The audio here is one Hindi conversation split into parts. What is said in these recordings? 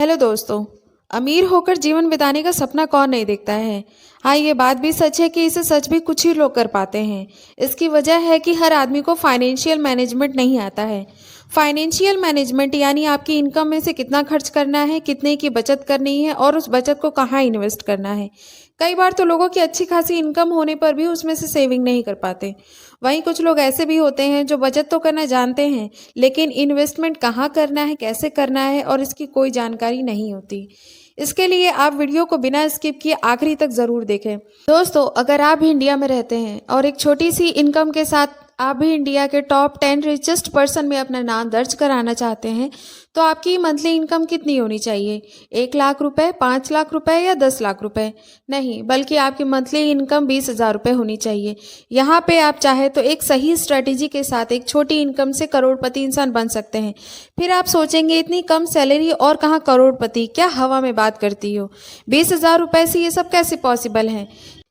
हेलो दोस्तों। अमीर होकर जीवन बिताने का सपना कौन नहीं देखता है। हाँ, ये बात भी सच है कि इसे सच भी कुछ ही लोग कर पाते हैं। इसकी वजह है कि हर आदमी को फाइनेंशियल मैनेजमेंट नहीं आता है। फाइनेंशियल मैनेजमेंट यानी आपकी इनकम में से कितना खर्च करना है, कितने की बचत करनी है और उस बचत को कहाँ इन्वेस्ट करना है। कई बार तो लोगों की अच्छी खासी इनकम होने पर भी उसमें से सेविंग नहीं कर पाते। वहीं कुछ लोग ऐसे भी होते हैं जो बचत तो करना जानते हैं, लेकिन इन्वेस्टमेंट कहाँ करना है, कैसे करना है और इसकी कोई जानकारी नहीं होती। इसके लिए आप वीडियो को बिना स्किप किए आखिरी तक ज़रूर देखें। दोस्तों, अगर आप भी इंडिया में रहते हैं और एक छोटी सी इनकम के साथ आप भी इंडिया के टॉप 10 रिचेस्ट पर्सन में अपना नाम दर्ज कराना चाहते हैं, तो आपकी मंथली इनकम कितनी होनी चाहिए? 1 लाख रुपए, 5 लाख रुपए या 10 लाख रुपए? नहीं, बल्कि आपकी मंथली इनकम 20,000 रुपये होनी चाहिए। यहाँ पे आप चाहे तो एक सही स्ट्रेटेजी के साथ एक छोटी इनकम से करोड़पति इंसान बन सकते हैं। फिर आप सोचेंगे, इतनी कम सैलरी और कहाँ करोड़पति, क्या हवा में बात करती हो? 20,000 रुपये से ये सब कैसे पॉसिबल है?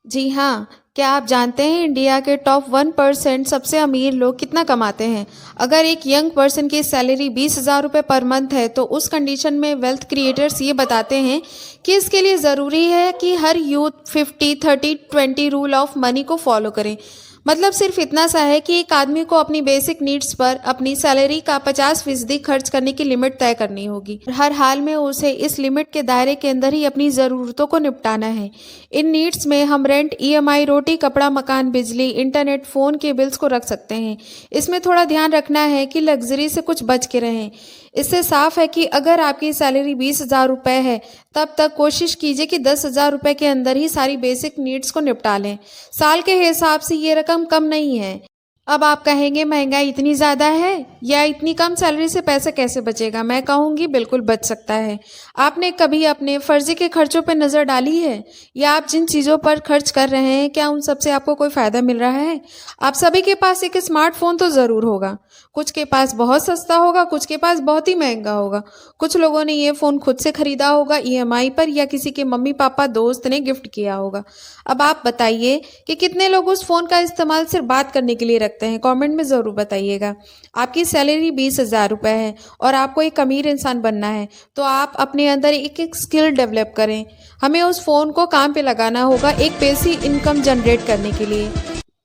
जी हाँ, क्या आप जानते हैं इंडिया के टॉप 1% सबसे अमीर लोग कितना कमाते हैं? अगर एक यंग पर्सन की सैलरी 20,000 रुपये पर मंथ है, तो उस कंडीशन में वेल्थ क्रिएटर्स ये बताते हैं कि इसके लिए ज़रूरी है कि हर यूथ 50-30-20 रूल ऑफ मनी को फॉलो करें। मतलब सिर्फ इतना सा है कि एक आदमी को अपनी बेसिक नीड्स पर अपनी सैलरी का 50% खर्च करने की लिमिट तय करनी होगी। हर हाल में उसे इस लिमिट के दायरे के अंदर ही अपनी ज़रूरतों को निपटाना है। इन नीड्स में हम रेंट, ईएमआई, रोटी, कपड़ा, मकान, बिजली, इंटरनेट, फ़ोन के बिल्स को रख सकते हैं। इसमें थोड़ा ध्यान रखना है कि लग्जरी से कुछ बच के रहें। इससे साफ है कि अगर आपकी सैलरी 20,000 रुपये है, तब तक कोशिश कीजिए कि 10,000 रुपये के अंदर ही सारी बेसिक नीड्स को निपटा लें। साल के हिसाब से ये रकम कम नहीं है। अब आप कहेंगे, महंगाई इतनी ज़्यादा है या इतनी कम सैलरी से पैसा कैसे बचेगा? मैं कहूँगी बिल्कुल बच सकता है। आपने कभी अपने फर्जी के खर्चों पर नज़र डाली है? या आप जिन चीज़ों पर खर्च कर रहे हैं, क्या उन सब से आपको कोई फ़ायदा मिल रहा है? आप सभी के पास एक स्मार्टफोन तो ज़रूर होगा। कुछ के पास बहुत सस्ता होगा, कुछ के पास बहुत ही महंगा होगा। कुछ लोगों ने ये फ़ोन खुद से ख़रीदा होगा ईएमआई पर, या किसी के मम्मी पापा दोस्त ने गिफ्ट किया होगा। अब आप बताइए कि कितने लोग उस फ़ोन का इस्तेमाल सिर्फ बात करने के लिए रखते हैं? कमेंट में ज़रूर बताइएगा। आपकी सैलरी 20,000 रुपये है और आपको एक अमीर इंसान बनना है, तो आप अपने अंदर एक स्किल डेवलप करें। हमें उस फ़ोन को काम पे लगाना होगा एक पैसिव इनकम जनरेट करने के लिए।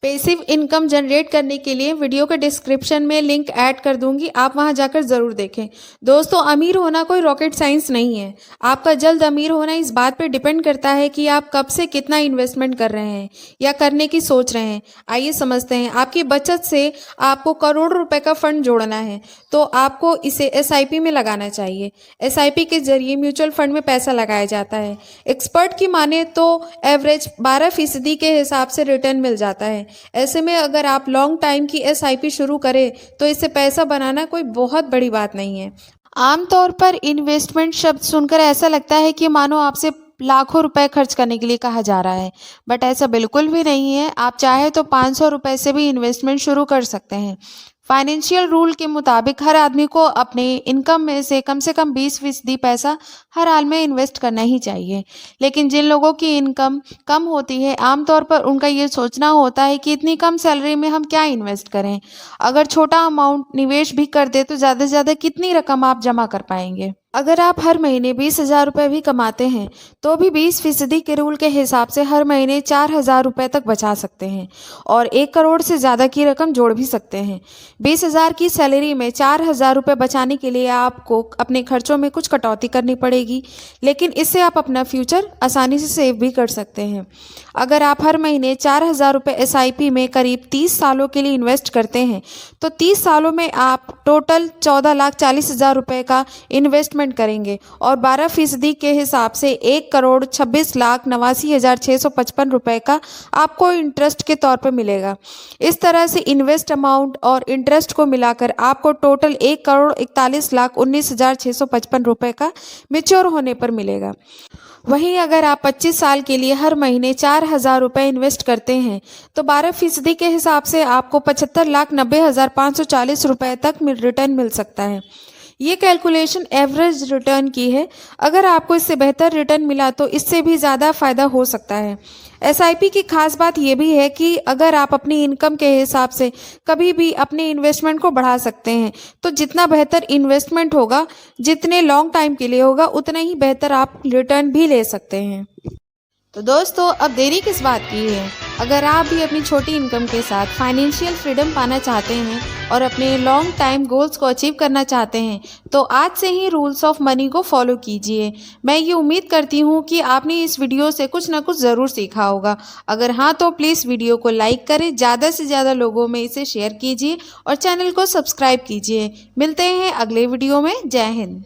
पैसिव इनकम जनरेट करने के लिए वीडियो के डिस्क्रिप्शन में लिंक ऐड कर दूंगी, आप वहां जाकर ज़रूर देखें। दोस्तों, अमीर होना कोई रॉकेट साइंस नहीं है। आपका जल्द अमीर होना इस बात पर डिपेंड करता है कि आप कब से कितना इन्वेस्टमेंट कर रहे हैं या करने की सोच रहे हैं। आइए समझते हैं। आपकी बचत से आपको करोड़ रुपए का फंड जोड़ना है, तो आपको इसे एसआईपी में लगाना चाहिए। एसआईपी के जरिए म्यूचुअल फंड में पैसा लगाया जाता है। एक्सपर्ट की माने तो एवरेज 12% के हिसाब से रिटर्न मिल जाता है। ऐसे में अगर आप लॉन्ग टाइम की एसआईपी शुरू करें, तो इससे पैसा बनाना कोई बहुत बड़ी बात नहीं है। आमतौर पर इन्वेस्टमेंट शब्द सुनकर ऐसा लगता है कि मानो आपसे लाखों रुपए खर्च करने के लिए कहा जा रहा है, बट ऐसा बिल्कुल भी नहीं है। आप चाहे तो 500 रुपए से भी इन्वेस्टमेंट शुरू कर सकते हैं। फाइनेंशियल रूल के मुताबिक हर आदमी को अपने इनकम में से कम 20% पैसा हर हाल में इन्वेस्ट करना ही चाहिए। लेकिन जिन लोगों की इनकम कम होती है, आमतौर पर उनका ये सोचना होता है कि इतनी कम सैलरी में हम क्या इन्वेस्ट करें। अगर छोटा अमाउंट निवेश भी कर दे तो ज़्यादा से ज़्यादा कितनी रकम आप जमा कर पाएंगे? अगर आप हर महीने 20,000 रुपये भी कमाते हैं, तो भी 20% के रूल के हिसाब से हर महीने 4,000 रुपये तक बचा सकते हैं और 1 करोड़ से ज़्यादा की रकम जोड़ भी सकते हैं। 20,000 की सैलरी में 4,000 रुपये बचाने के लिए आपको अपने खर्चों में कुछ कटौती करनी पड़ेगी, लेकिन इससे आप अपना फ्यूचर आसानी से सेव भी कर सकते हैं। अगर आप हर महीने 4,000 रुपये एसआईपी में करीब 30 सालों के लिए इन्वेस्ट करते हैं, तो 30 सालों में आप टोटल 14,40,000 रुपये का इन्वेस्टमेंट करेंगे और 12% के हिसाब से 1,26,89,655 रुपये का आपको इंटरेस्ट के तौर पर मिलेगा। इस तरह से इन्वेस्ट अमाउंट और इंटरेस्ट को मिलाकर आपको टोटल 1,41,19,655 रुपये का मैच्योर होने पर मिलेगा। वहीं अगर आप 25 साल के लिए हर महीने 4,000 रुपये इन्वेस्ट करते हैं, तो 12% के हिसाब से आपको 75,90,540 रुपये तक रिटर्न मिल सकता है। ये कैलकुलेशन एवरेज रिटर्न की है। अगर आपको इससे बेहतर रिटर्न मिला तो इससे भी ज़्यादा फ़ायदा हो सकता है। एसआईपी की खास बात ये भी है कि अगर आप अपनी इनकम के हिसाब से कभी भी अपने इन्वेस्टमेंट को बढ़ा सकते हैं। तो जितना बेहतर इन्वेस्टमेंट होगा, जितने लॉन्ग टाइम के लिए होगा, उतना ही बेहतर आप रिटर्न भी ले सकते हैं। तो दोस्तों, अब देरी किस बात की है? अगर आप भी अपनी छोटी इनकम के साथ फाइनेंशियल फ्रीडम पाना चाहते हैं और अपने लॉन्ग टाइम गोल्स को अचीव करना चाहते हैं, तो आज से ही रूल्स ऑफ मनी को फॉलो कीजिए। मैं ये उम्मीद करती हूँ कि आपने इस वीडियो से कुछ ना कुछ ज़रूर सीखा होगा। अगर हाँ, तो प्लीज़ वीडियो को लाइक करें, ज़्यादा से ज़्यादा लोगों में इसे शेयर कीजिए और चैनल को सब्सक्राइब कीजिए। मिलते हैं अगले वीडियो में। जय हिंद।